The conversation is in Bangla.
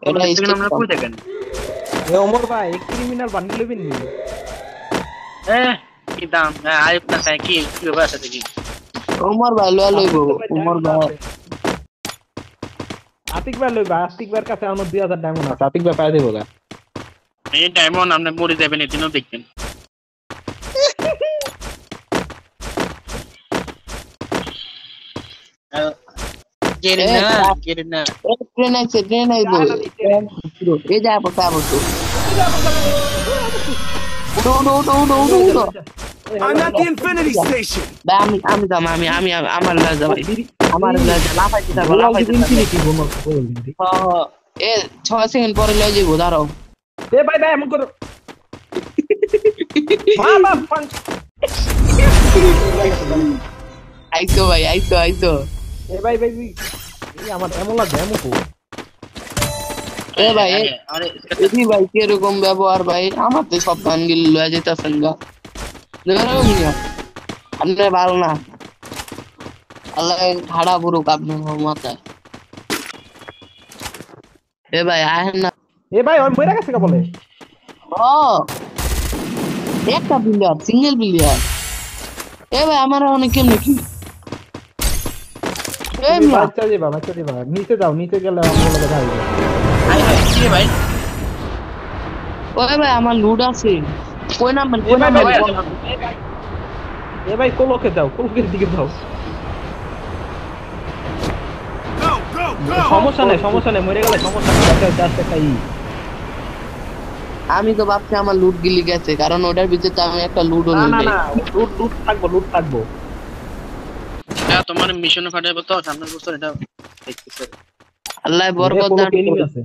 এটা সেকেন্ড আমরা কই দেখেন এ ওমর ভাই ক্রিমিনাল বান্ডিল লবেন নি কি দাম আইপ না তাই কি কি ব্যাপার আছে দেখি ওমর ভাই লয়া লইবো ওমর ভাই আতিক ভাই লইবা আতিক ভাইয়ের কাছে আমার 2000 ডায়মন্ড আছে আতিক ভাই পাই দেবো গা এই ডায়মন্ড আপনি মরে যাবেন এদিনও দেখবেন গেরিনা ট্রেন আইবো এই যা পড়তা বসো উঠো I'm at the Infinity Station. ভাই আমি দাম আমি আমার লয়া যাই আমার লয়া যা লাফাইতে থাকো লাফাইতে ইনফিনিটি বোম বল দিদি এ 6 সেকেন্ড পরে লয়ে যাইবো দাঁড়াও এ ভাই ভাই এমন করো মা পাঁচ আইসো ভাই আইসো এ ভাই ভাই এই আমার এমন লাগে এমন কো এ ভাই আরে এই ভাই কি এরকম ব্যবহার ভাই আমার তো সব গান গিল লয়ে যাইতাছেন গা দেখো মিয়া আপনি ভালো না আল্লাহ ঠাড়া পুরো কাপনে মাথায় এ ভাই আহেন না এ ভাই ওই মইরা গেছে কা বলে ও একটা প্লেয়ার সিঙ্গেল প্লেয়ার এ ভাই আমার অনেক কেমনে কি এ মিয়া বাচ্চা দিবা নিচে যাও নিচে গেলে আমরা লগে যাইবো আই কি ভাই ওই ভাই আমার লুট আছে কই নাম্বার এ ভাই কোলোকে যাও কোলোকের দিকে যাও Go. সমস্যা নেই মরে গেলে সমস্যা নেই জাস্ট একটা আমি তো ভাবছি আমার লুট গিলি গেছে কারণ ওটার ভিতরে তো আমি একটা লুটও না নেই লুট থাকবো তোমার মিশনে ফাটাইবো তো সামনের বছর এটা দেখতেছে আল্লাহ বরকত দান এনিমি আছে